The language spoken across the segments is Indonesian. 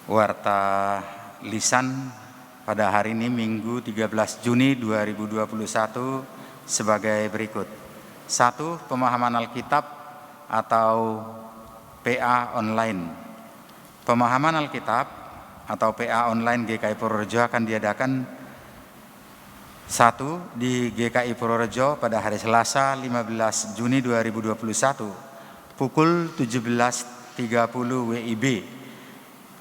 Warta lisan pada hari ini Minggu 13 Juni 2021 sebagai berikut. 1. Pemahaman Alkitab atau PA online. Pemahaman Alkitab atau PA online GKI Purworejo akan diadakan 1. Di GKI Purworejo pada hari Selasa 15 Juni 2021 pukul 17.30 WIB.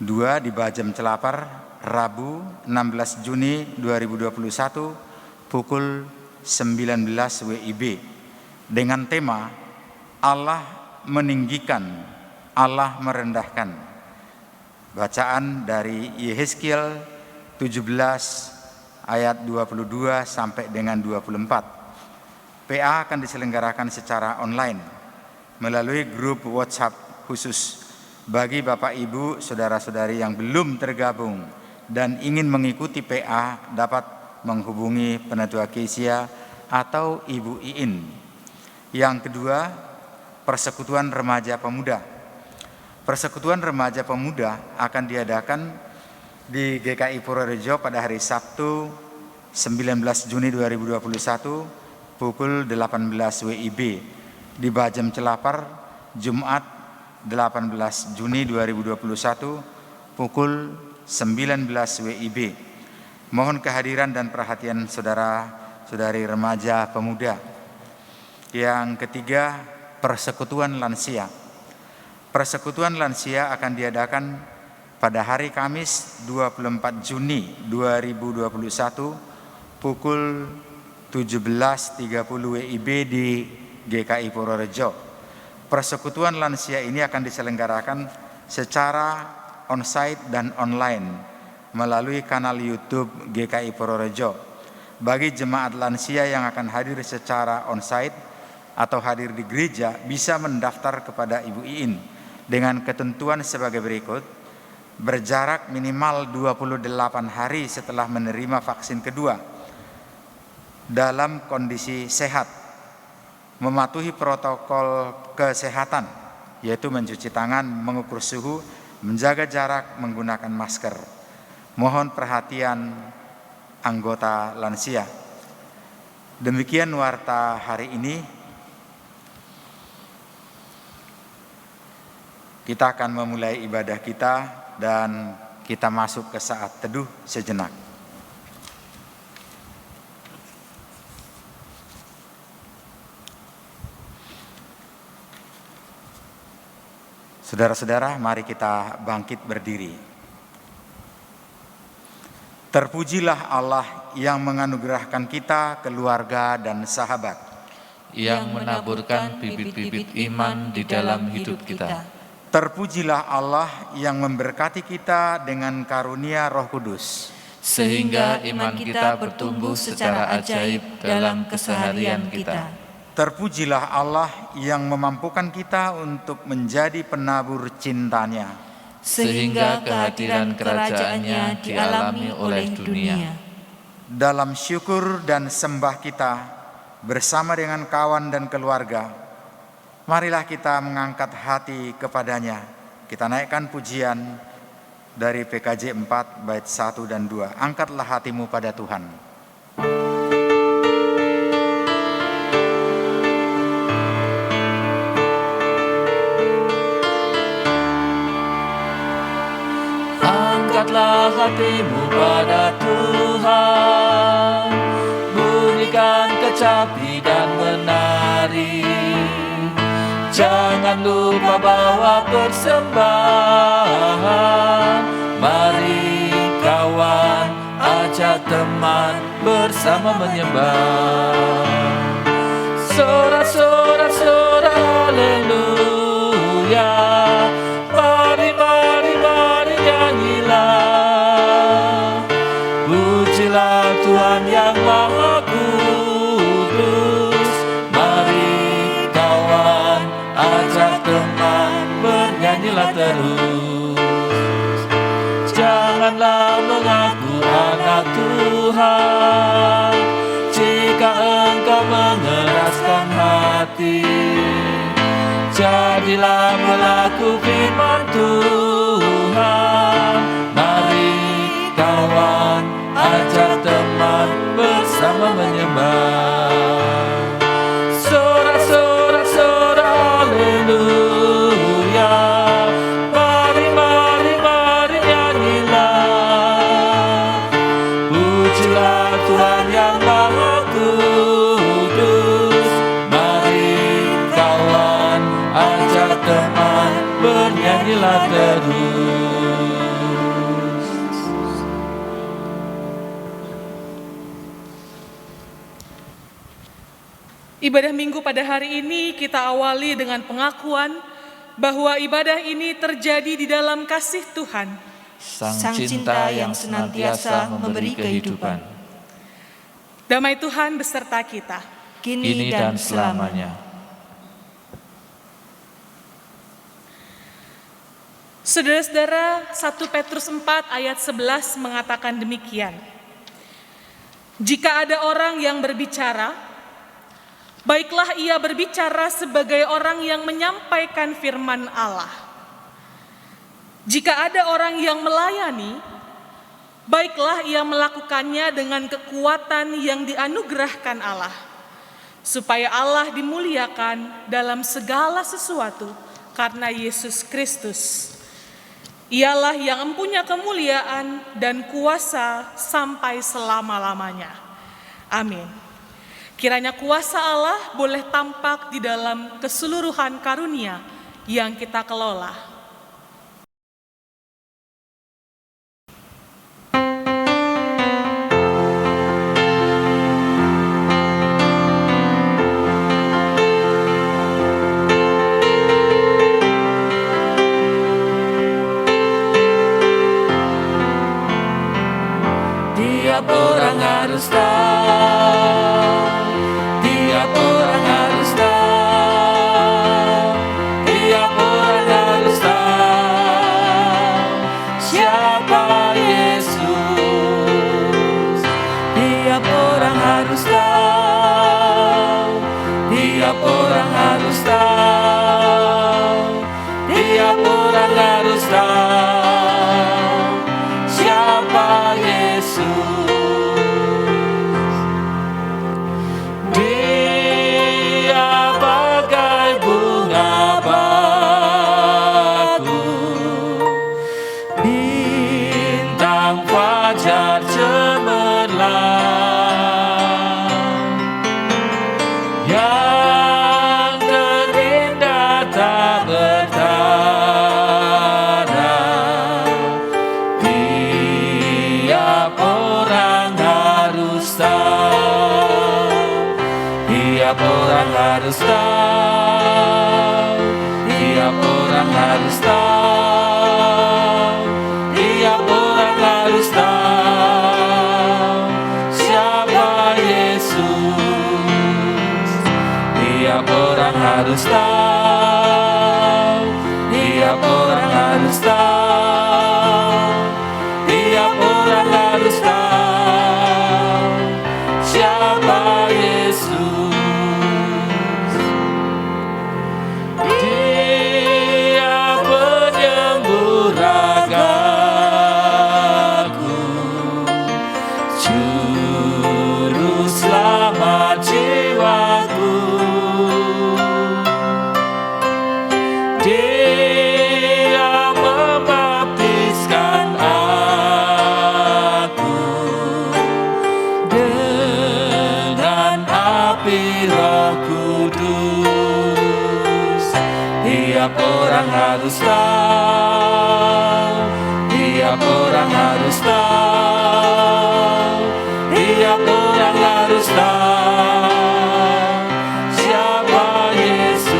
2. Di Bajem Celapar Rabu 16 Juni 2021 pukul 19 WIB dengan tema Allah meninggikan, Allah merendahkan. Bacaan dari Yehezkiel 17 ayat 22 sampai dengan 24. PA akan diselenggarakan secara online melalui grup WhatsApp khusus. Bagi Bapak Ibu, Saudara-saudari yang belum tergabung dan ingin mengikuti PA dapat menghubungi Penatua Kesia atau Ibu Iin. Yang kedua, Persekutuan Remaja Pemuda. Persekutuan Remaja Pemuda akan diadakan di GKI Purworejo pada hari Sabtu 19 Juni 2021 pukul 18 WIB. Di Bajem Celapar Jumat 18 Juni 2021 pukul 19 WIB. Mohon kehadiran dan perhatian saudara-saudari remaja pemuda. Yang ketiga, Persekutuan Lansia. Persekutuan Lansia akan diadakan pada hari Kamis 24 Juni 2021 pukul 17.30 WIB di GKI Purworejo. Persekutuan lansia ini akan diselenggarakan secara onsite dan online melalui kanal YouTube GKI Purworejo. Bagi jemaat lansia yang akan hadir secara onsite atau hadir di gereja bisa mendaftar kepada Ibu Iin dengan ketentuan sebagai berikut. Berjarak minimal 28 hari setelah menerima vaksin kedua, dalam kondisi sehat, mematuhi protokol kesehatan, yaitu mencuci tangan, mengukur suhu, menjaga jarak, menggunakan masker. Mohon perhatian anggota lansia. Demikian warta hari ini. Kita akan memulai ibadah kita dan kita masuk ke saat teduh sejenak. Saudara-saudara, mari kita bangkit berdiri. Terpujilah Allah yang menganugerahkan kita keluarga dan sahabat, yang menaburkan bibit-bibit iman di dalam hidup kita. Terpujilah Allah yang memberkati kita dengan karunia Roh Kudus, sehingga iman kita bertumbuh secara ajaib dalam keseharian kita. Terpujilah Allah yang memampukan kita untuk menjadi penabur cintanya, sehingga kehadiran kerajaannya dialami oleh dunia. Dalam syukur dan sembah kita bersama dengan kawan dan keluarga, marilah kita mengangkat hati kepadanya. Kita naikkan pujian dari PKJ 4 bait 1 dan 2. Angkatlah hatimu pada Tuhan. Angkatlah hatimu pada Tuhan, bunyikan kecapi dan menari. Jangan lupa bawa persembahan. Mari kawan, ajak teman bersama menyembah. Sorak-sorak haleluya. Mari nyanyilah. Pujilah Tuhan yang Maha Kudus. Mari kawan, ajak teman bernyanyilah terus. Janganlah mengaku anak Tuhan jika engkau mengeraskan hati. Jadilah pelaku firman Tuhan, menyembah. Sorak-sorak sorak haleluya, mari mari mari nyanyilah. Pujilah Tuhan yang Maha Kudus. Mari kawan, ajak teman, bernyanyilah terus. Ibadah Minggu pada hari ini kita awali dengan pengakuan bahwa ibadah ini terjadi di dalam kasih Tuhan, Sang Cinta yang senantiasa memberi kehidupan, damai Tuhan beserta kita. kini dan selamanya. Saudara-saudara, 1 Petrus 4 ayat 11 mengatakan demikian. Jika ada orang yang berbicara, baiklah ia berbicara sebagai orang yang menyampaikan firman Allah. Jika ada orang yang melayani, baiklah ia melakukannya dengan kekuatan yang dianugerahkan Allah, supaya Allah dimuliakan dalam segala sesuatu karena Yesus Kristus. Ialah yang mempunyai kemuliaan dan kuasa sampai selama-lamanya. Amin. Kiranya kuasa Allah boleh tampak di dalam keseluruhan karunia yang kita kelola. Tiap orang harus tahu, tiap orang harus tahu, tiap orang harus tahu siapa Yesus. Tiap orang harus tahu, tiap orang harus tahu, tiap orang harus tahu siapa Yesus. Dia bagai bunga bakung, bintang fajar cemerlang, yang terindah tak bertara. Tiap orang harus tahu, tiap orang harus tahu, tiap orang harus tahu, tiap orang harus tahu siapa Yesus. Tiap orang harus tahu, tiap orang harus tahu, tiap orang harus tahu siapa Yesus. Dia penyembuh ragaku, juru selamat jiwaku. Dia membaptiskan aku dengan api Roh Kudus. Tiap orang harus tahu, tiap orang harus tahu, tiap orang harus tahu siapa Yesus.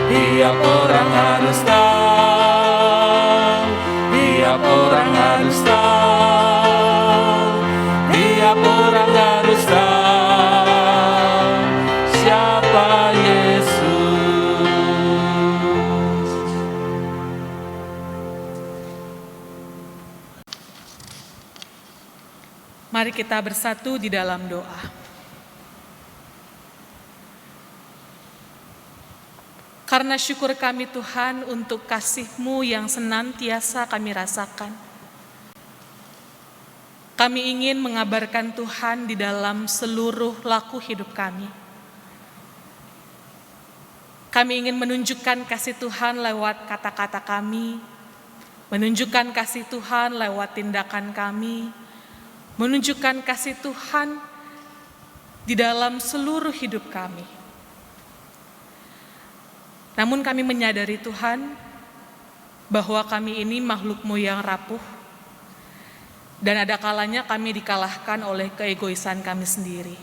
Tiap orang harus tahu, tiap orang harus tahu, tiap orang harus tahu siapa Yesus. Mari kita bersatu di dalam doa. Karena syukur kami Tuhan untuk kasih-Mu yang senantiasa kami rasakan. Kami ingin mengabarkan Tuhan di dalam seluruh laku hidup kami. Kami ingin menunjukkan kasih Tuhan lewat kata-kata kami, menunjukkan kasih Tuhan lewat tindakan kami, menunjukkan kasih Tuhan di dalam seluruh hidup kami. Namun kami menyadari Tuhan bahwa kami ini makhluk-Mu yang rapuh, dan ada kalanya kami dikalahkan oleh keegoisan kami sendiri.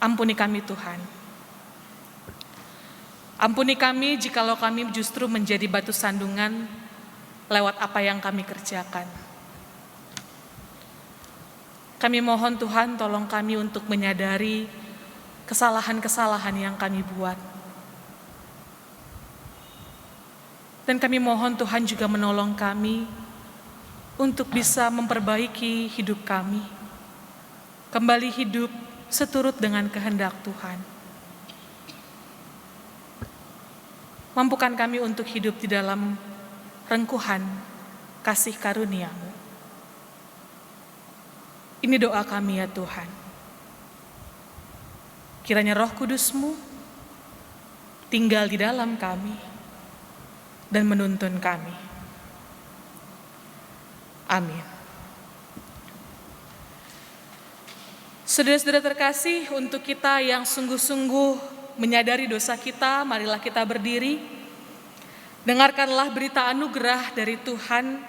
Ampuni kami Tuhan. Ampuni kami jikalau kami justru menjadi batu sandungan lewat apa yang kami kerjakan. Kami mohon Tuhan tolong kami untuk menyadari kesalahan-kesalahan yang kami buat. Dan kami mohon Tuhan juga menolong kami untuk bisa memperbaiki hidup kami, kembali hidup seturut dengan kehendak Tuhan. Mampukan kami untuk hidup di dalam rengkuhan kasih karunia-Mu. Ini doa kami ya Tuhan. Kiranya Roh Kudus-Mu tinggal di dalam kami dan menuntun kami. Amin. Saudara-saudara terkasih, untuk kita yang sungguh-sungguh menyadari dosa kita, marilah kita berdiri. Dengarkanlah berita anugerah dari Tuhan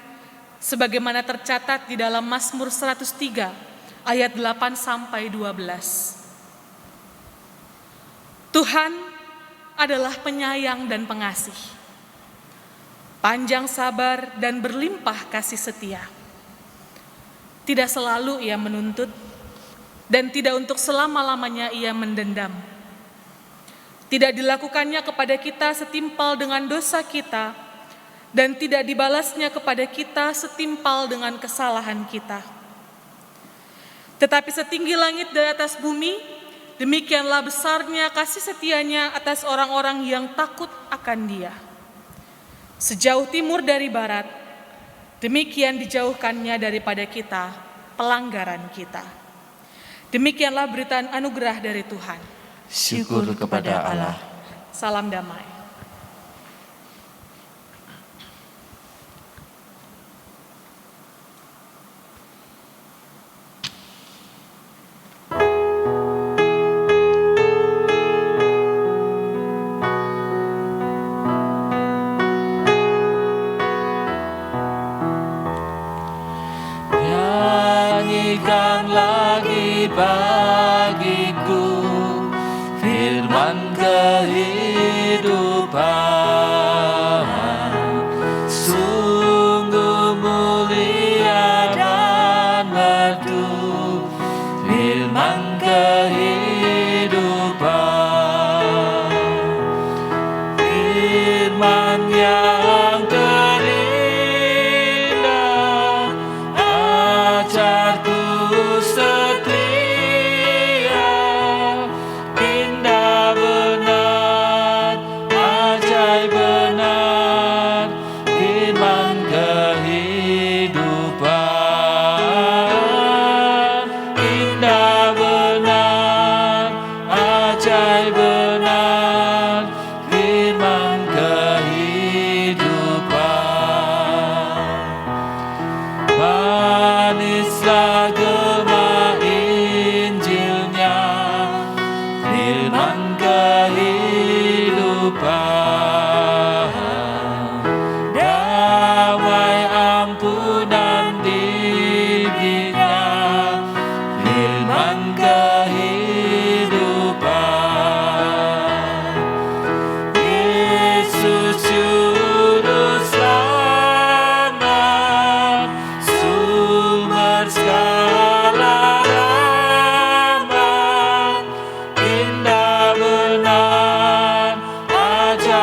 sebagaimana tercatat di dalam Mazmur 103 ayat 8 sampai 12. Tuhan adalah penyayang dan pengasih, panjang sabar dan berlimpah kasih setia. Tidak selalu Ia menuntut dan tidak untuk selama-lamanya Ia mendendam. Tidak dilakukannya kepada kita setimpal dengan dosa kita, dan tidak dibalasnya kepada kita setimpal dengan kesalahan kita. Tetapi setinggi langit di atas bumi, demikianlah besarnya kasih setianya atas orang-orang yang takut akan Dia. Sejauh timur dari barat, demikian dijauhkannya daripada kita pelanggaran kita. Demikianlah berita anugerah dari Tuhan. Syukur kepada Allah. Salam damai. Nyanyikan lagi bagiku firman kehidupan, sungguh mulia dan merdu firman kehidupan, firman yang terindah, ajarku setia, indah benar, ajaib benar, firman kehidupan, indah benar, ajaib benar, firman kehidupan. Manislah gema Injilnya, firman kehidupan, damai ampunan diberinya, firman kehidupan. Yesus juru selamat, sumber segala rahmat, indah benar, ajaib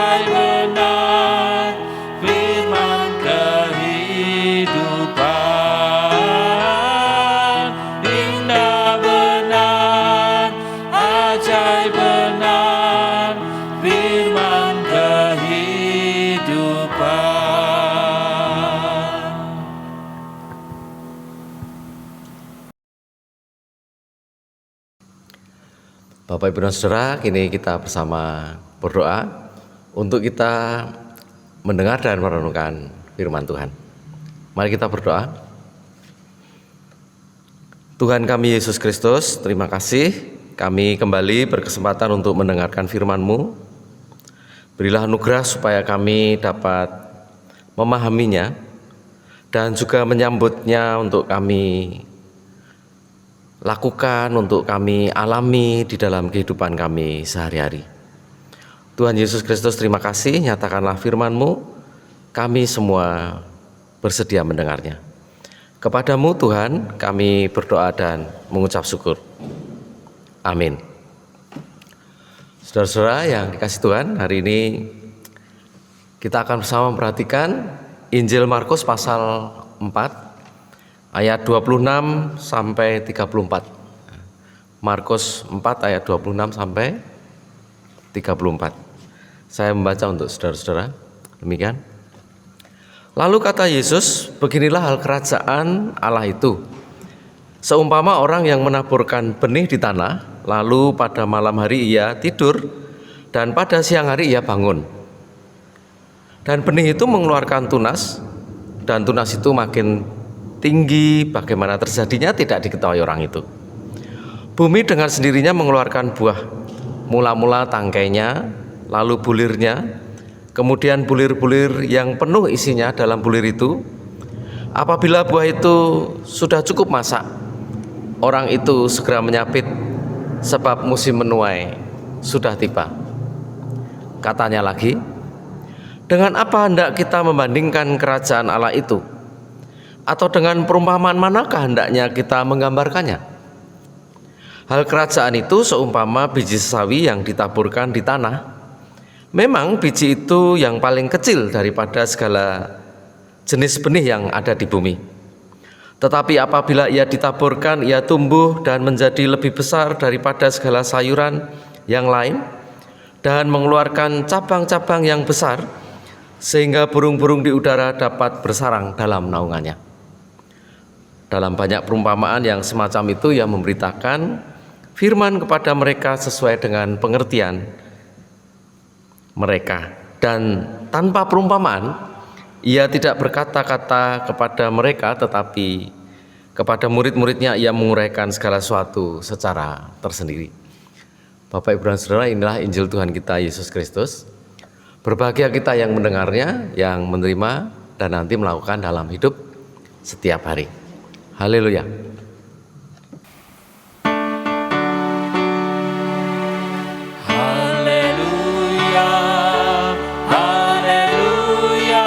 Bapak Ibu dan Saudara, kini kita bersama berdoa untuk kita mendengar dan merenungkan firman Tuhan. Mari kita berdoa. Tuhan kami Yesus Kristus, terima kasih kami kembali berkesempatan untuk mendengarkan firman-Mu. Berilah anugerah supaya kami dapat memahaminya dan juga menyambutnya untuk kami lakukan, untuk kami alami di dalam kehidupan kami sehari-hari. Tuhan Yesus Kristus, terima kasih, nyatakanlah firman-Mu, kami semua bersedia mendengarnya. Kepadamu Tuhan kami berdoa dan mengucap syukur. Amin. Saudara-saudara yang dikasihi Tuhan, hari ini kita akan bersama memperhatikan Injil Markus pasal 4 ayat 26 sampai 34. Markus 4 ayat 26 sampai 34. Saya membaca untuk saudara-saudara. Demikian. Lalu kata Yesus, beginilah hal kerajaan Allah itu. Seumpama orang yang menaburkan benih di tanah, lalu pada malam hari ia tidur, dan pada siang hari ia bangun. Dan benih itu mengeluarkan tunas, dan tunas itu makin tinggi, bagaimana terjadinya tidak diketahui orang itu. Bumi dengan sendirinya mengeluarkan buah, mula-mula tangkainya, lalu bulirnya, kemudian bulir-bulir yang penuh isinya dalam bulir itu. Apabila buah itu sudah cukup masak, orang itu segera menyapit, sebab musim menuai sudah tiba. Katanya lagi, dengan apa hendak kita membandingkan kerajaan Allah itu? Atau dengan perumpamaan manakah hendaknya kita menggambarkannya? Hal kerajaan itu seumpama biji sawi yang ditaburkan di tanah. Memang biji itu yang paling kecil daripada segala jenis benih yang ada di bumi. Tetapi apabila ia ditaburkan, ia tumbuh dan menjadi lebih besar daripada segala sayuran yang lain, dan mengeluarkan cabang-cabang yang besar, sehingga burung-burung di udara dapat bersarang dalam naungannya. Dalam banyak perumpamaan yang semacam itu, ia memberitakan firman kepada mereka sesuai dengan pengertian mereka. Dan tanpa perumpamaan, ia tidak berkata-kata kepada mereka, tetapi kepada murid-muridnya ia menguraikan segala sesuatu secara tersendiri. Bapak, Ibu dan Saudara, inilah Injil Tuhan kita Yesus Kristus. Berbahagia kita yang mendengarnya, yang menerima, dan nanti melakukan dalam hidup setiap hari. Haleluya. Haleluya, haleluya, haleluya.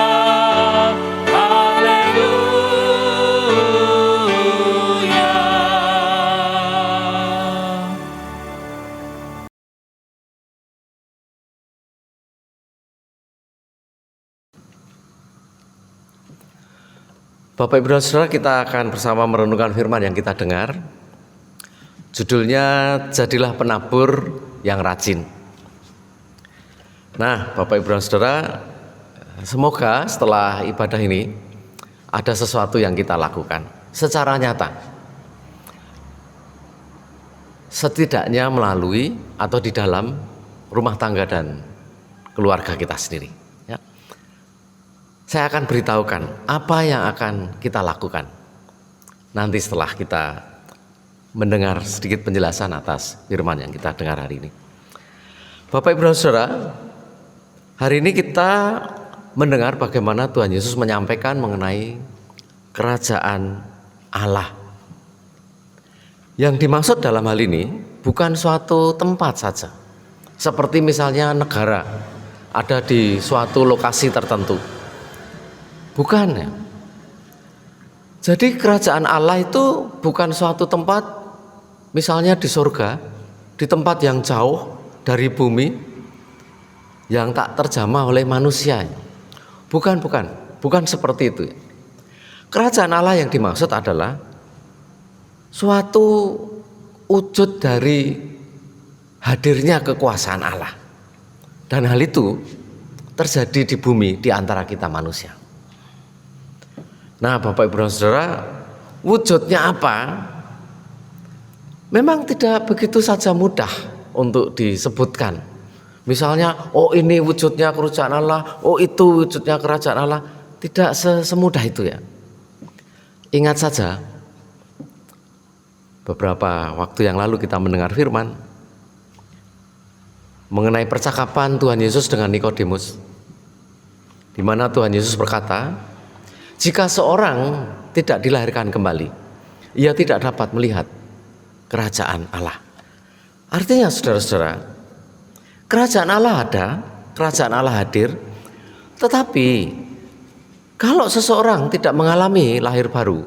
Bapak, Ibu dan Saudara, kita akan bersama merenungkan firman yang kita dengar. Judulnya, Jadilah Penabur yang Rajin. Nah, Bapak, Ibu dan Saudara, semoga setelah ibadah ini ada sesuatu yang kita lakukan secara nyata, setidaknya melalui atau di dalam rumah tangga dan keluarga kita sendiri. Saya akan beritahukan apa yang akan kita lakukan nanti setelah kita mendengar sedikit penjelasan atas firman yang kita dengar hari ini. Bapak, Ibu dan Saudara, hari ini kita mendengar bagaimana Tuhan Yesus menyampaikan mengenai kerajaan Allah. Yang dimaksud dalam hal ini bukan suatu tempat saja, seperti misalnya negara ada di suatu lokasi tertentu. Bukan ya. Jadi kerajaan Allah itu bukan suatu tempat, misalnya di surga, di tempat yang jauh dari bumi, yang tak terjamah oleh manusia. Bukan seperti itu. Kerajaan Allah yang dimaksud adalah suatu wujud dari hadirnya kekuasaan Allah. Dan hal itu terjadi di bumi di antara kita manusia. Nah, Bapak, Ibu dan Saudara, wujudnya apa? Memang tidak begitu saja mudah untuk disebutkan. Misalnya, oh ini wujudnya kerajaan Allah, oh itu wujudnya kerajaan Allah. Tidak semudah itu ya. Ingat saja, beberapa waktu yang lalu kita mendengar firman mengenai percakapan Tuhan Yesus dengan Nikodemus, di mana Tuhan Yesus berkata, jika seorang tidak dilahirkan kembali, ia tidak dapat melihat kerajaan Allah. Artinya saudara-saudara, kerajaan Allah ada, kerajaan Allah hadir, tetapi kalau seseorang tidak mengalami lahir baru,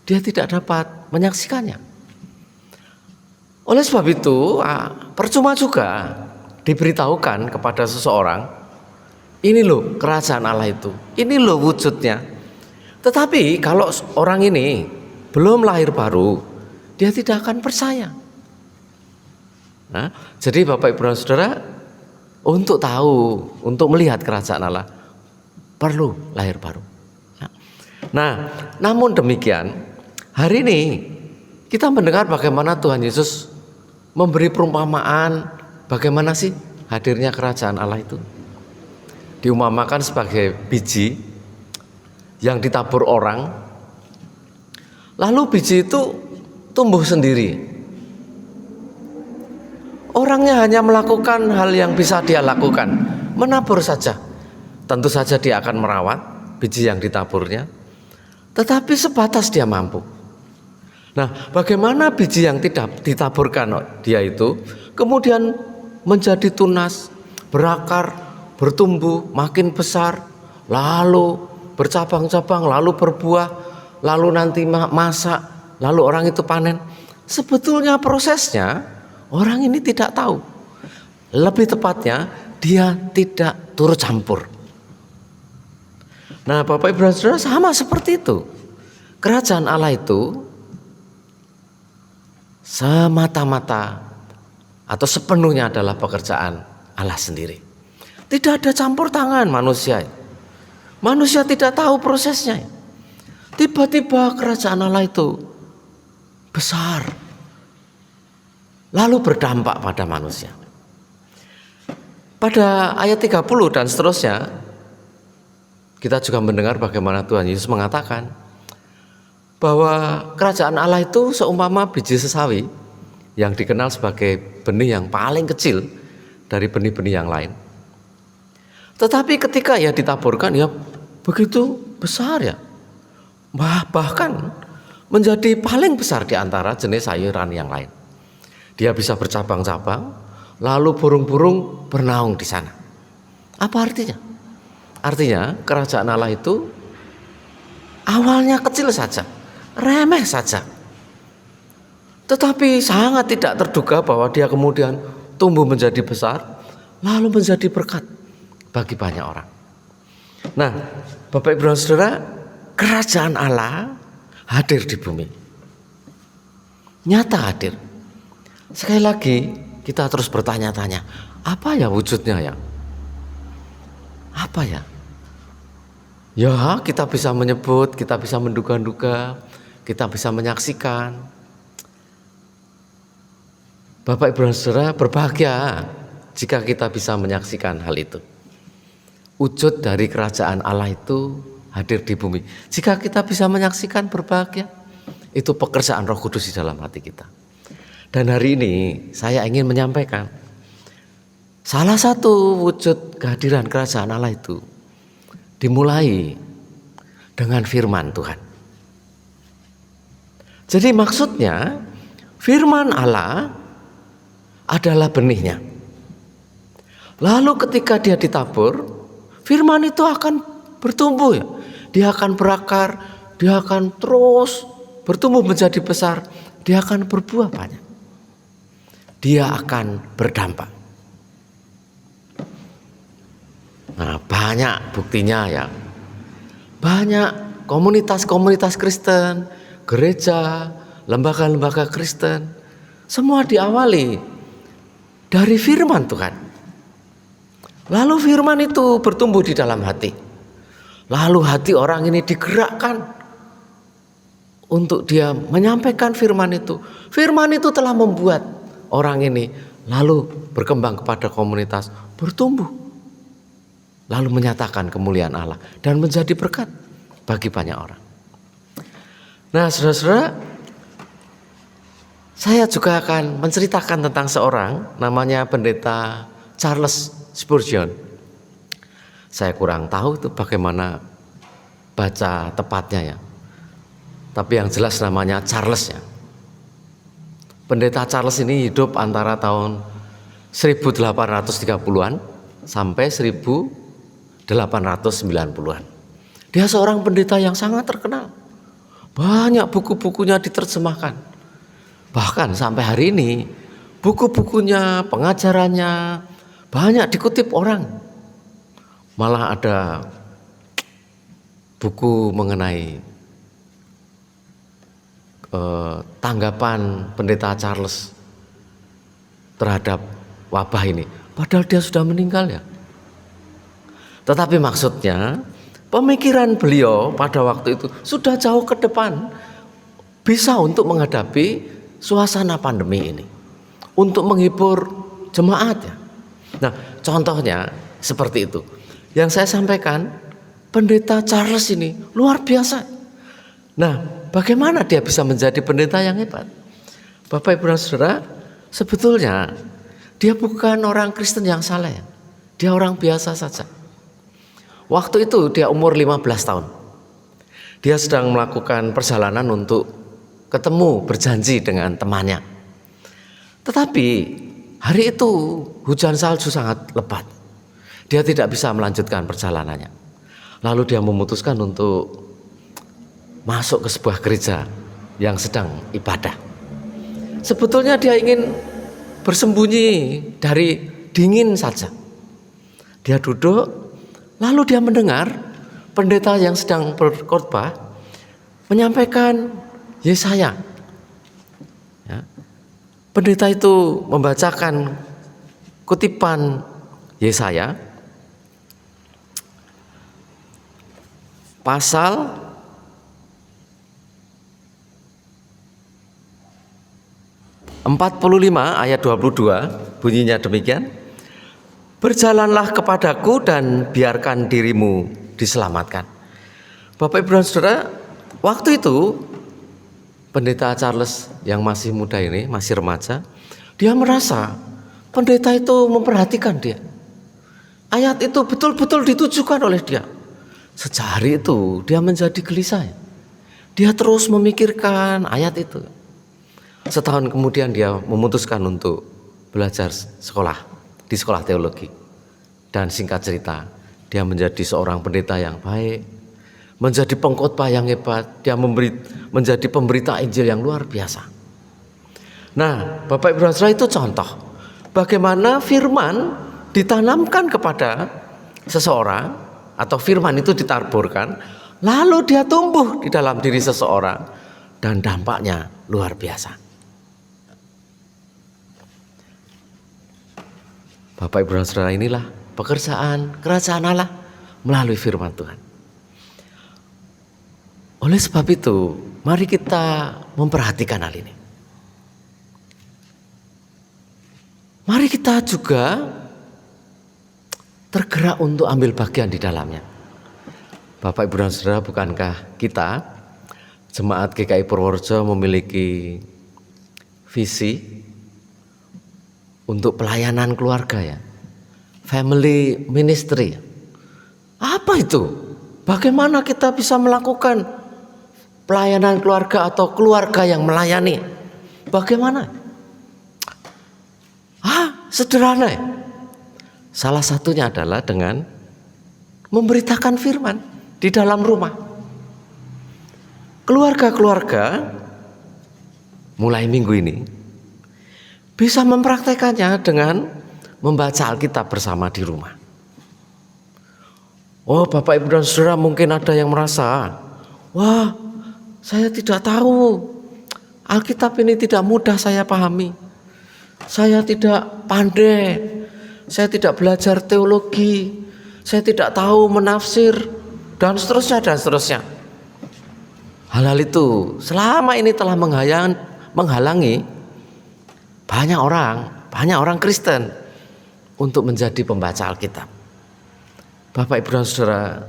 dia tidak dapat menyaksikannya. Oleh sebab itu, percuma juga diberitahukan kepada seseorang, ini loh kerajaan Allah itu, ini loh wujudnya. Tetapi kalau orang ini belum lahir baru, dia tidak akan percaya. Nah, jadi Bapak Ibu dan Saudara, untuk tahu, untuk melihat kerajaan Allah, perlu lahir baru. Nah, namun demikian, hari ini kita mendengar bagaimana Tuhan Yesus memberi perumpamaan bagaimana sih hadirnya kerajaan Allah itu. Diumpamakan sebagai biji yang ditabur orang, lalu biji itu tumbuh sendiri. Orangnya hanya melakukan hal yang bisa dia lakukan, menabur saja. Tentu saja dia akan merawat biji yang ditaburnya, tetapi sebatas dia mampu. Nah, bagaimana biji yang tidak ditaburkan dia itu kemudian menjadi tunas, berakar, bertumbuh, makin besar, lalu bercabang-cabang, lalu berbuah, lalu nanti masak, lalu orang itu panen. Sebetulnya prosesnya orang ini tidak tahu. Lebih tepatnya dia tidak turut campur. Nah, Bapak Ibu dan Saudara, sama seperti itu. Kerajaan Allah itu semata-mata atau sepenuhnya adalah pekerjaan Allah sendiri. Tidak ada campur tangan manusia. Manusia tidak tahu prosesnya. Tiba-tiba kerajaan Allah itu besar, lalu berdampak pada manusia. Pada ayat 30 dan seterusnya, kita juga mendengar bagaimana Tuhan Yesus mengatakan bahwa kerajaan Allah itu seumpama biji sesawi yang dikenal sebagai benih yang paling kecil dari benih-benih yang lain. Tetapi ketika ia ditaburkan, ya begitu besar ya. Bahkan menjadi paling besar di antara jenis sayuran yang lain. Dia bisa bercabang-cabang, lalu burung-burung bernaung di sana. Apa artinya? Artinya kerajaan Allah itu awalnya kecil saja, remeh saja. Tetapi sangat tidak terduga bahwa dia kemudian tumbuh menjadi besar, lalu menjadi berkat bagi banyak orang. Nah, Bapak Ibu dan Saudara, kerajaan Allah hadir di bumi. Nyata hadir. Sekali lagi kita terus bertanya-tanya, apa ya wujudnya ya? Apa ya? Ya, kita bisa menyebut, kita bisa menduga-duga, kita bisa menyaksikan. Bapak Ibu dan Saudara, berbahagia jika kita bisa menyaksikan hal itu. Wujud dari kerajaan Allah itu hadir di bumi. Jika kita bisa menyaksikan, berbahagia. Itu pekerjaan Roh Kudus di dalam hati kita. Dan hari ini saya ingin menyampaikan salah satu wujud kehadiran kerajaan Allah itu dimulai dengan firman Tuhan. Jadi maksudnya firman Allah adalah benihnya. Lalu ketika dia ditabur, firman itu akan bertumbuh ya. Dia akan berakar, dia akan terus bertumbuh menjadi besar, dia akan berbuah banyak. Dia akan berdampak. Nah, banyak buktinya ya. Banyak komunitas-komunitas Kristen, gereja, lembaga-lembaga Kristen, semua diawali dari firman Tuhan. Lalu firman itu bertumbuh di dalam hati. Lalu hati orang ini digerakkan untuk dia menyampaikan firman itu. Firman itu telah membuat orang ini lalu berkembang kepada komunitas, bertumbuh, lalu menyatakan kemuliaan Allah dan menjadi berkat bagi banyak orang. Nah, saudara-saudara, saya juga akan menceritakan tentang seorang namanya Pendeta Charles Spurgeon. Saya kurang tahu itu bagaimana baca tepatnya ya. Tapi yang jelas namanya Charles ya. Pendeta Charles ini hidup antara tahun 1830-an sampai 1890-an. Dia seorang pendeta yang sangat terkenal. Banyak buku-bukunya diterjemahkan. Bahkan sampai hari ini buku-bukunya, pengajarannya banyak dikutip orang. Malah ada buku mengenai tanggapan Pendeta Charles terhadap wabah ini. Padahal dia sudah meninggal ya. Tetapi maksudnya pemikiran beliau pada waktu itu sudah jauh ke depan, bisa untuk menghadapi suasana pandemi ini, untuk menghibur jemaat ya. Nah, contohnya seperti itu. Yang saya sampaikan, Pendeta Charles ini luar biasa. Nah, bagaimana dia bisa menjadi pendeta yang hebat? Bapak Ibu dan Saudara, sebetulnya dia bukan orang Kristen yang saleh. Dia orang biasa saja. Waktu itu dia umur 15 tahun. Dia sedang melakukan perjalanan untuk ketemu, berjanji dengan temannya. Tetapi hari itu hujan salju sangat lebat. Dia tidak bisa melanjutkan perjalanannya. Lalu dia memutuskan untuk masuk ke sebuah gereja yang sedang ibadah. Sebetulnya dia ingin bersembunyi dari dingin saja. Dia duduk, lalu dia mendengar pendeta yang sedang berkhotbah menyampaikan Yesaya. Ya. Pendeta itu membacakan kutipan Yesaya pasal 45 ayat 22, bunyinya demikian. Berjalanlah kepadaku dan biarkan dirimu diselamatkan. Bapak Ibu dan Saudara, waktu itu Pendeta Charles yang masih muda ini, masih remaja, dia merasa pendeta itu memperhatikan dia. Ayat itu betul-betul ditujukan oleh dia. Sejak hari itu dia menjadi gelisah. Dia terus memikirkan ayat itu. Setahun kemudian dia memutuskan untuk belajar di sekolah teologi. Dan singkat cerita, dia menjadi seorang pendeta yang baik, menjadi pengkhotbah yang hebat, dia menjadi pemberita Injil yang luar biasa. Nah, Bapak Ibu Saudara, itu contoh bagaimana firman ditanamkan kepada seseorang, atau firman itu ditaburkan, lalu dia tumbuh di dalam diri seseorang dan dampaknya luar biasa. Bapak Ibu dan Saudara, inilah pekerjaan kerajaan Allah melalui firman Tuhan. Oleh sebab itu, mari kita memperhatikan hal ini. Mari kita juga tergerak untuk ambil bagian di dalamnya. Bapak Ibu dan Saudara, bukankah kita Jemaat GKI Purworejo memiliki visi untuk pelayanan keluarga ya, family ministry. Apa itu? Bagaimana kita bisa melakukan pelayanan keluarga atau keluarga yang melayani? Bagaimana? Sederhana ya. Salah satunya adalah dengan memberitakan firman di dalam rumah. Keluarga-keluarga mulai minggu ini bisa mempraktekannya dengan membaca Alkitab bersama di rumah. Oh, Bapak Ibu dan Saudara, mungkin ada yang merasa, wah, saya tidak tahu, Alkitab ini tidak mudah saya pahami, saya tidak pandai, saya tidak belajar teologi, saya tidak tahu menafsir, dan seterusnya dan seterusnya. Hal-hal itu selama ini telah menghalangi banyak orang banyak orang Kristen untuk menjadi pembaca Alkitab. Bapak, Ibu, dan Saudara,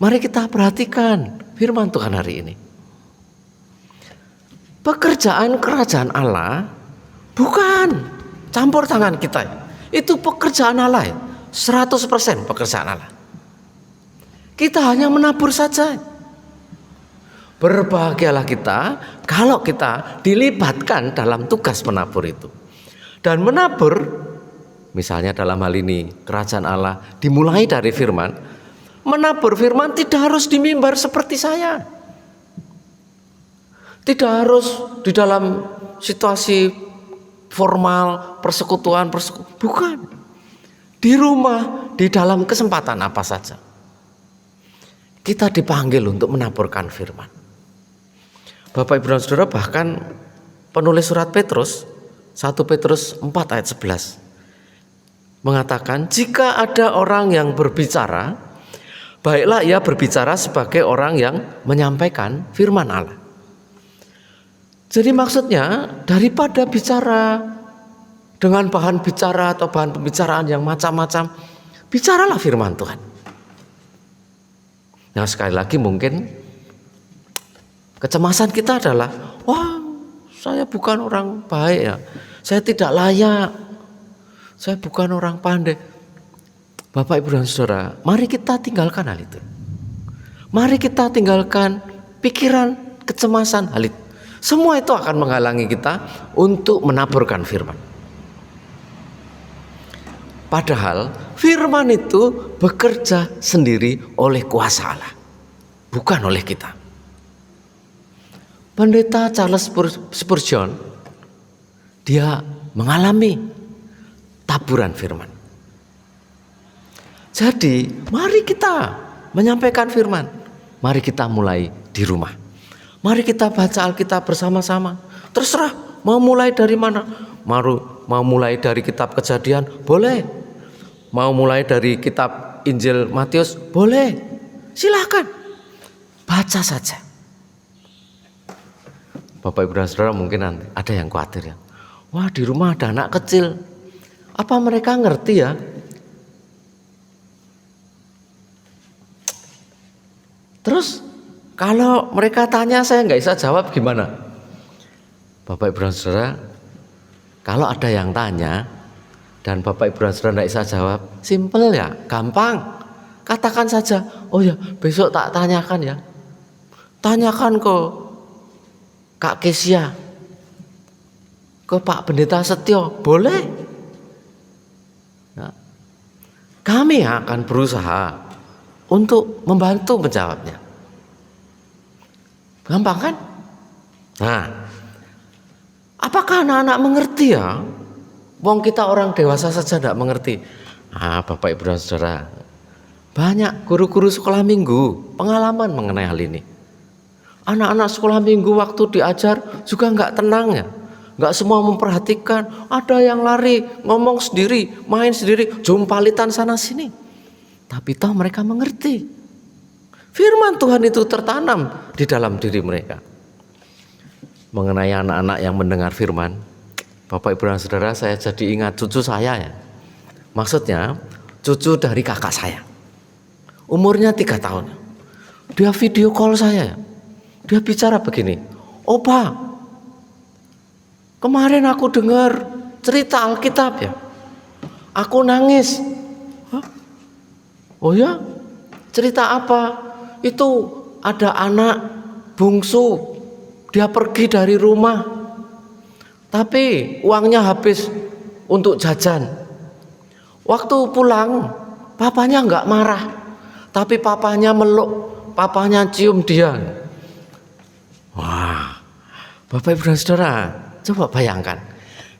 mari kita perhatikan firman Tuhan hari ini. Pekerjaan kerajaan Allah bukan campur tangan kita. Itu pekerjaan Allah, 100% pekerjaan Allah. Kita hanya menabur saja. Berbahagialah kita kalau kita dilibatkan dalam tugas menabur itu. Dan menabur, misalnya dalam hal ini kerajaan Allah dimulai dari firman. Menabur firman tidak harus di mimbar seperti saya. Tidak harus di dalam situasi formal, persekutuan, bukan. Di rumah, di dalam kesempatan apa saja. Kita dipanggil untuk menaburkan firman. Bapak, Ibu, dan Saudara, bahkan penulis surat Petrus, 1 Petrus 4 ayat 11 mengatakan, jika ada orang yang berbicara, baiklah ia berbicara sebagai orang yang menyampaikan firman Allah. Jadi maksudnya daripada bicara dengan bahan bicara atau bahan pembicaraan yang macam-macam, bicaralah firman Tuhan. Nah, sekali lagi mungkin kecemasan kita adalah, wah, saya bukan orang baik ya, saya tidak layak, saya bukan orang pandai. Bapak, Ibu, dan Saudara, mari kita tinggalkan hal itu. Mari kita tinggalkan pikiran kecemasan hal itu. Semua itu akan menghalangi kita untuk menaburkan firman. Padahal firman itu bekerja sendiri oleh kuasa Allah, bukan oleh kita. Pendeta Charles Spurgeon, dia mengalami taburan firman. Jadi mari kita menyampaikan firman. Mari kita mulai di rumah. Mari kita baca Alkitab bersama-sama. Terserah mau mulai dari mana. Mau mulai dari kitab Kejadian, boleh. Mau mulai dari kitab Injil Matius, boleh. Silakan. Baca saja. Bapak, Ibu, dan Saudara, mungkin nanti ada yang khawatir ya. Wah, di rumah ada anak kecil. Apa mereka ngerti ya? Terus kalau mereka tanya saya nggak bisa jawab gimana? Bapak, Ibu, dan Saudara, kalau ada yang tanya dan Bapak, Ibu, dan Saudara nggak bisa jawab, simple ya, gampang. Katakan saja, oh ya besok tak tanyakan ya. Tanyakan ke Kak Kesia, ke Pak Pendeta Setio, boleh. Nah, kami akan berusaha untuk membantu menjawabnya. Gampang kan? Nah, apakah anak-anak mengerti ya? Wong kita orang dewasa saja tidak mengerti. Bapak, Ibu, dan Saudara, banyak guru-guru sekolah minggu pengalaman mengenai hal ini. Anak-anak sekolah minggu waktu diajar juga nggak tenang ya. Nggak semua memperhatikan. Ada yang lari, ngomong sendiri, main sendiri, jumpalitan sana sini. Tapi toh mereka mengerti. Firman Tuhan itu tertanam di dalam diri mereka. Mengenai anak-anak yang mendengar firman, Bapak, Ibu, dan Saudara, saya jadi ingat cucu saya ya. Maksudnya cucu dari kakak saya. Umurnya 3 tahun. Dia video call saya ya. Dia bicara begini, Opa, kemarin aku dengar cerita Alkitab ya. Aku nangis. Hah? Oh ya? Cerita apa? Itu ada anak bungsu. Dia pergi dari rumah. Tapi uangnya habis untuk jajan. Waktu pulang, papanya nggak marah. Tapi papanya meluk, papanya cium dia. Wah, Bapak, Ibu, dan Saudara, coba bayangkan.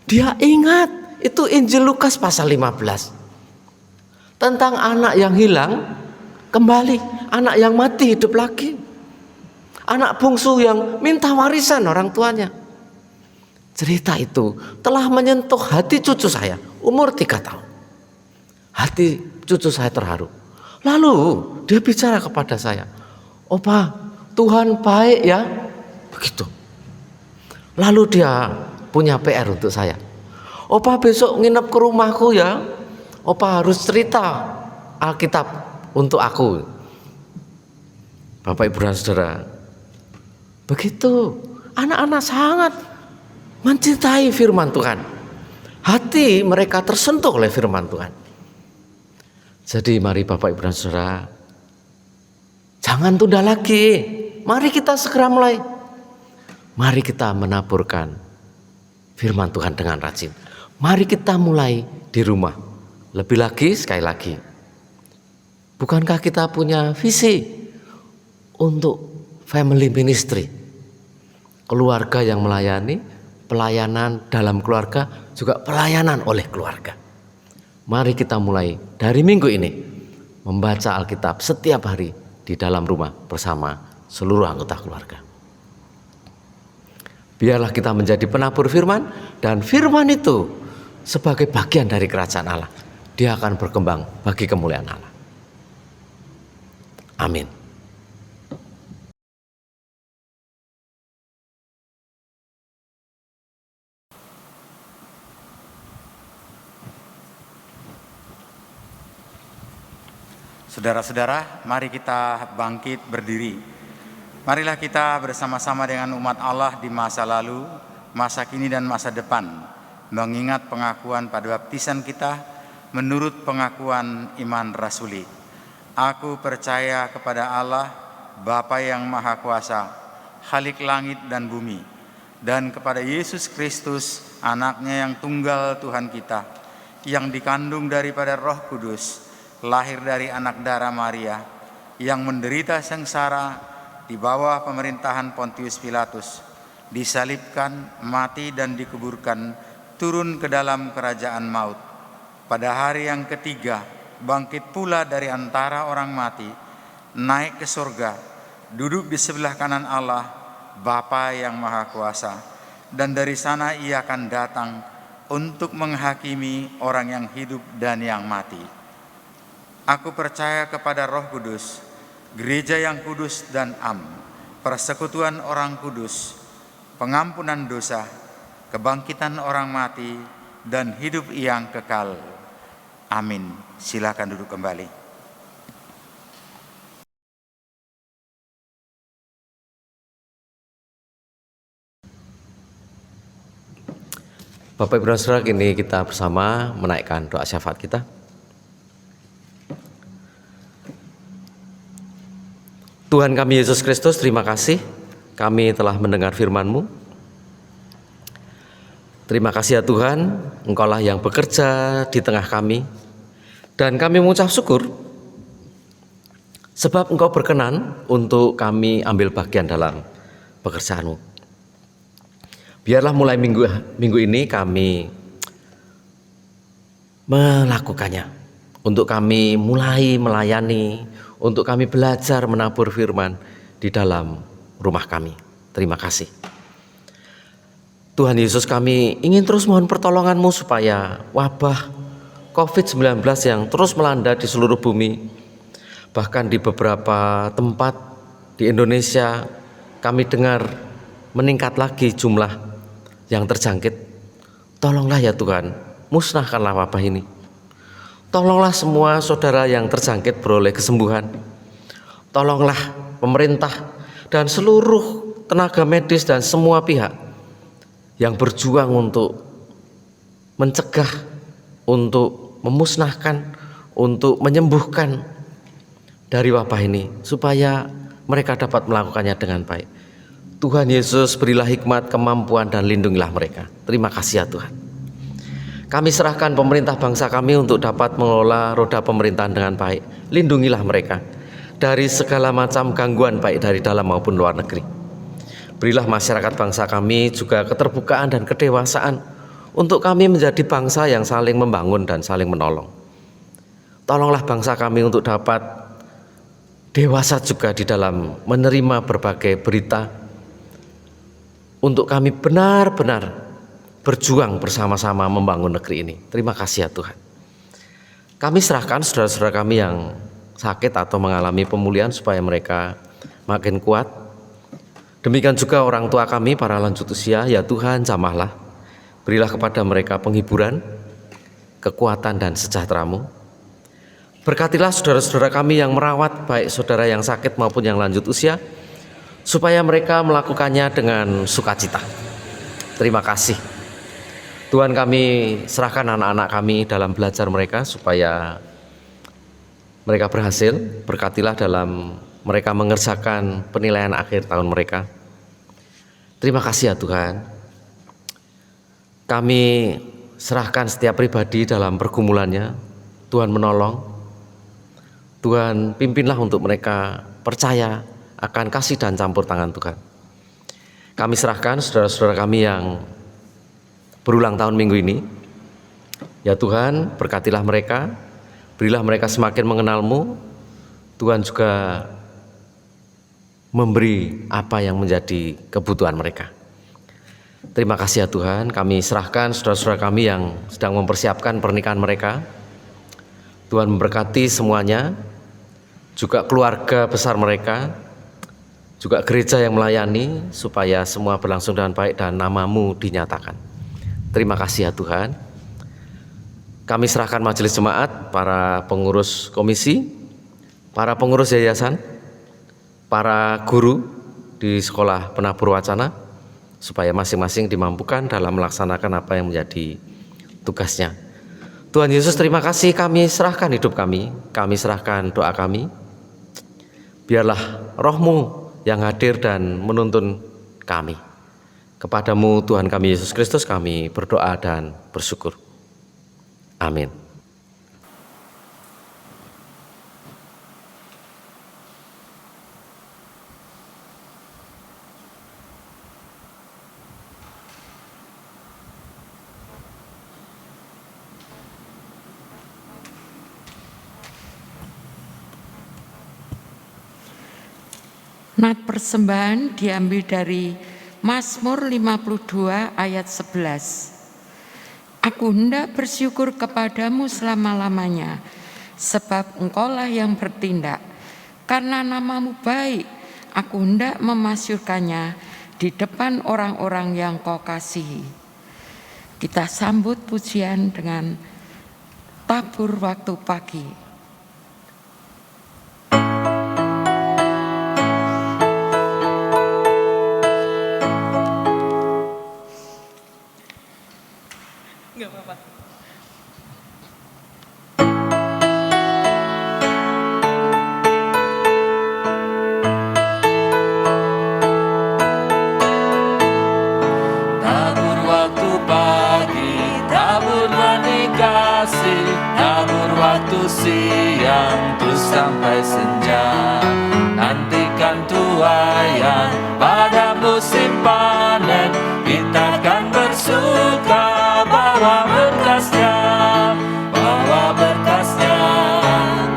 Dia ingat itu Injil Lukas pasal 15. Tentang anak yang hilang kembali, anak yang mati hidup lagi. Anak bungsu yang minta warisan orang tuanya. Cerita itu telah menyentuh hati cucu saya, umur 3 tahun. Hati cucu saya terharu. Lalu dia bicara kepada saya, Opa, Tuhan baik ya. Begitu. Lalu dia punya PR untuk saya. Opa besok nginep ke rumahku ya. Opa harus cerita Alkitab untuk aku. Bapak Ibu dan Saudara, begitu anak-anak sangat mencintai firman Tuhan. Hati mereka tersentuh oleh firman Tuhan. Jadi mari Bapak Ibu dan Saudara, jangan tunda lagi. Mari kita segera mulai. Mari kita menaburkan firman Tuhan dengan rajin. Mari kita mulai di rumah. Lebih lagi, sekali lagi, bukankah kita punya visi untuk family ministry? Keluarga yang melayani, pelayanan dalam keluarga, juga pelayanan oleh keluarga. Mari kita mulai dari minggu ini membaca Alkitab setiap hari di dalam rumah bersama seluruh anggota keluarga. Biarlah kita menjadi penabur firman, dan firman itu sebagai bagian dari kerajaan Allah. Dia akan berkembang bagi kemuliaan Allah. Amin. Saudara-saudara, mari kita bangkit berdiri. Marilah kita bersama-sama dengan umat Allah di masa lalu, masa kini dan masa depan, mengingat pengakuan pada baptisan kita menurut pengakuan iman rasuli. Aku percaya kepada Allah, Bapa yang Maha Kuasa, Khalik langit dan bumi, dan kepada Yesus Kristus, anaknya yang tunggal Tuhan kita, yang dikandung daripada Roh Kudus, lahir dari anak darah Maria, yang menderita sengsara di bawah pemerintahan Pontius Pilatus, disalibkan, mati dan dikuburkan, turun ke dalam kerajaan maut. Pada hari yang ketiga, bangkit pula dari antara orang mati, naik ke surga, duduk di sebelah kanan Allah, Bapa yang Maha Kuasa, dan dari sana ia akan datang untuk menghakimi orang yang hidup dan yang mati. Aku percaya kepada Roh Kudus, gereja yang kudus dan am, persekutuan orang kudus, pengampunan dosa, kebangkitan orang mati, dan hidup yang kekal. Amin. Silakan duduk kembali. Bapak Ibu dan Saudara, kini kita bersama menaikkan doa syafaat kita. Tuhan kami Yesus Kristus, terima kasih kami telah mendengar firman-Mu. Terima kasih ya Tuhan, Engkaulah yang bekerja di tengah kami, dan kami mengucap syukur sebab Engkau berkenan untuk kami ambil bagian dalam pekerjaan-Mu. Biarlah mulai minggu ini kami melakukannya, untuk kami mulai melayani, untuk kami belajar menabur firman di dalam rumah kami. Terima kasih. Tuhan Yesus, kami ingin terus mohon pertolongan-Mu supaya wabah COVID-19 yang terus melanda di seluruh bumi, bahkan di beberapa tempat di Indonesia, kami dengar meningkat lagi jumlah yang terjangkit. Tolonglah ya Tuhan, musnahkanlah wabah ini. Tolonglah semua saudara yang terjangkit beroleh kesembuhan. Tolonglah pemerintah dan seluruh tenaga medis dan semua pihak yang berjuang untuk mencegah, untuk memusnahkan, untuk menyembuhkan dari wabah ini, supaya mereka dapat melakukannya dengan baik. Tuhan Yesus, berilah hikmat, kemampuan, dan lindungilah mereka. Terima kasih ya Tuhan. Kami serahkan pemerintah bangsa kami untuk dapat mengelola roda pemerintahan dengan baik. Lindungilah mereka dari segala macam gangguan, baik dari dalam maupun luar negeri. Berilah masyarakat bangsa kami juga keterbukaan dan kedewasaan untuk kami menjadi bangsa yang saling membangun dan saling menolong. Tolonglah bangsa kami untuk dapat dewasa juga di dalam menerima berbagai berita, untuk kami benar-benar berjuang bersama-sama membangun negeri ini. Terima kasih ya Tuhan. Kami serahkan saudara-saudara kami yang sakit atau mengalami pemulihan supaya mereka makin kuat. Demikian juga orang tua kami para lanjut usia, ya Tuhan jamahlah. Berilah kepada mereka penghiburan, kekuatan dan sejahtera-Mu. Berkatilah saudara-saudara kami yang merawat, baik saudara yang sakit maupun yang lanjut usia, supaya mereka melakukannya dengan sukacita. Terima kasih. Tuhan, kami serahkan anak-anak kami dalam belajar mereka supaya mereka berhasil. Berkatilah dalam mereka mengerjakan penilaian akhir tahun mereka. Terima kasih ya Tuhan. Kami serahkan setiap pribadi dalam pergumulannya. Tuhan menolong. Tuhan pimpinlah untuk mereka percaya akan kasih dan campur tangan Tuhan. Kami serahkan saudara-saudara kami yang berulang tahun minggu ini. Ya Tuhan, berkatilah mereka. Berilah mereka semakin mengenal-Mu. Tuhan juga memberi apa yang menjadi kebutuhan mereka. Terima kasih ya Tuhan, kami serahkan saudara-saudara kami yang sedang mempersiapkan pernikahan mereka. Tuhan memberkati semuanya, juga keluarga besar mereka, juga gereja yang melayani, supaya semua berlangsung dengan baik dan nama-Mu dinyatakan. Terima kasih ya Tuhan. Kami serahkan majelis jemaat, para pengurus komisi, para pengurus yayasan, para guru di sekolah penabur wacana, supaya masing-masing dimampukan dalam melaksanakan apa yang menjadi tugasnya. Tuhan Yesus, terima kasih, kami serahkan hidup kami serahkan doa kami. Biarlah Roh-Mu yang hadir dan menuntun kami. Kepadamu Tuhan kami Yesus Kristus kami berdoa dan bersyukur. Amin. Nat persembahan diambil dari Mazmur 52 ayat 11. Aku hendak bersyukur kepadamu selama-lamanya, sebab Engkaulah yang bertindak. Karena nama-Mu baik, aku hendak memasyurkannya di depan orang-orang yang Kau kasihi. Kita sambut pujian dengan tabur waktu pagi. Nggak apa-apa. Tabur waktu pagi, tabur benih kasih, tabur waktu siang terus sampai senja. Nantikan tuaian pada musim panen, kita akan bersuka bawa berkasnya,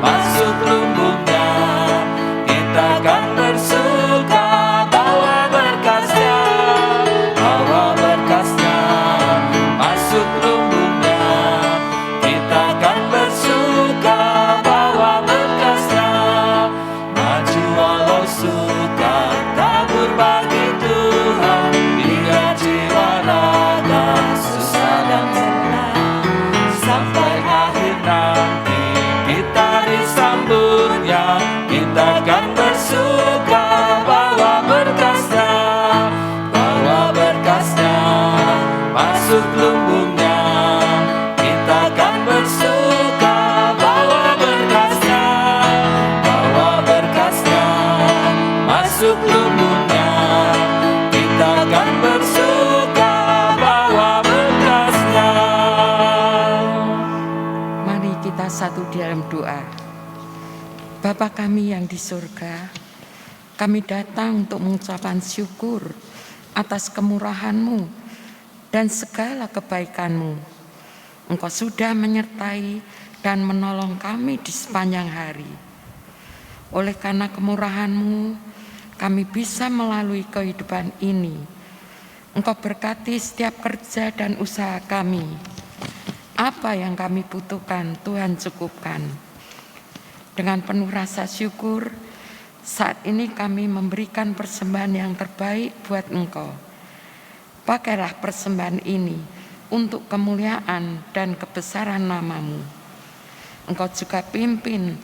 masuk lumbungnya. Kita akan bersuka bawa berkasnya, masuk lumbungnya. Kita akan bersuka bawa berkasnya. Maju walau suka, tabur bagi Tuhan, biar jiwa raga susah dan senang. Sampai akhir nanti kita disambutnya, kita akan bersuka bawa berkasnya, masuk lumbungnya. Kita akan bersuka bawa berkasnya, masuk lumbungnya. Kita akan bersuka bawa berkasnya. Mari kita satu di dalam doa. Bapa kami yang di surga, kami datang untuk mengucapkan syukur atas kemurahan-Mu dan segala kebaikan-Mu. Engkau sudah menyertai dan menolong kami di sepanjang hari. Oleh karena kemurahan-Mu, kami bisa melalui kehidupan ini. Engkau berkati setiap kerja dan usaha kami. Apa yang kami butuhkan, Tuhan cukupkan. Dengan penuh rasa syukur, saat ini kami memberikan persembahan yang terbaik buat Engkau. Pakailah persembahan ini untuk kemuliaan dan kebesaran nama-Mu. Engkau juga pimpin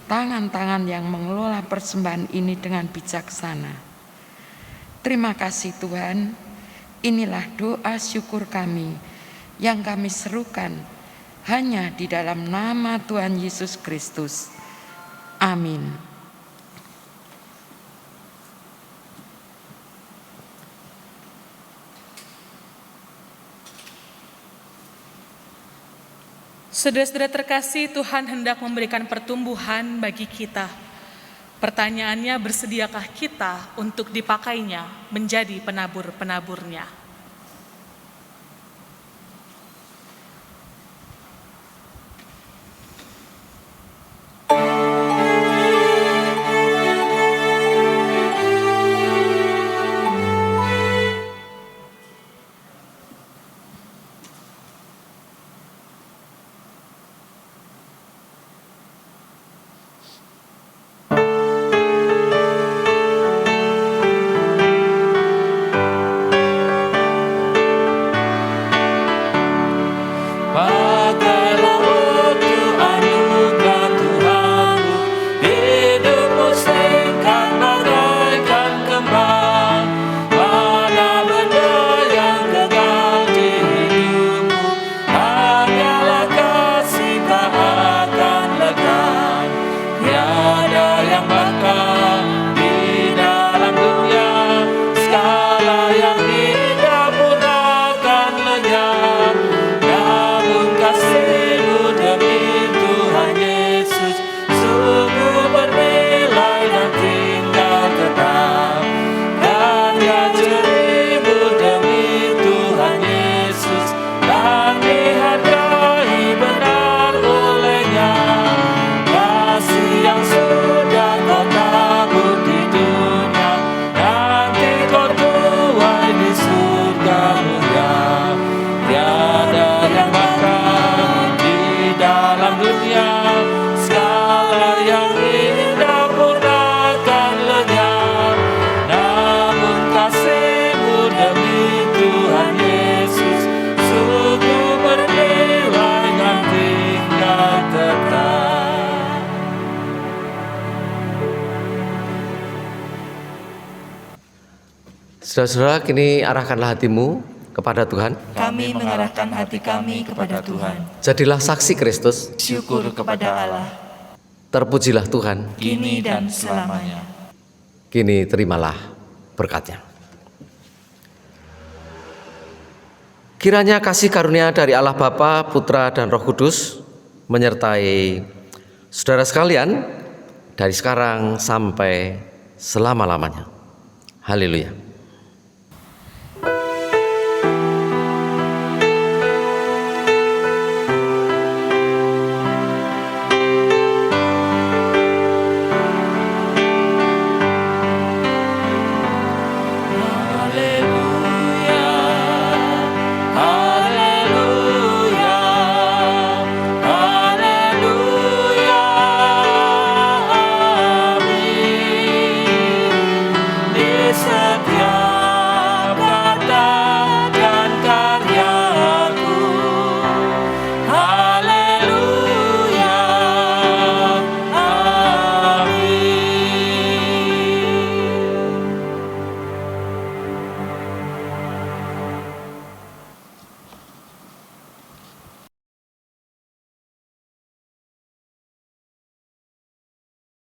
tangan-tangan yang mengelola persembahan ini dengan bijaksana. Terima kasih Tuhan, inilah doa syukur kami yang kami serukan hanya di dalam nama Tuhan Yesus Kristus. Amin. Saudara-saudara terkasih, Tuhan hendak memberikan pertumbuhan bagi kita. Pertanyaannya, bersediakah kita untuk dipakainya menjadi penabur-penaburnya? Saudara-saudara, kini arahkanlah hatimu kepada Tuhan. Kami mengarahkan hati kami kepada Tuhan. Jadilah saksi Kristus. Syukur kepada Allah, Terpujilah Tuhan. kini dan selamanya. Kini terimalah berkat-Nya. Kiranya kasih karunia dari Allah Bapa, Putra, dan Roh Kudus menyertai saudara sekalian dari sekarang sampai selama-lamanya. Haleluya.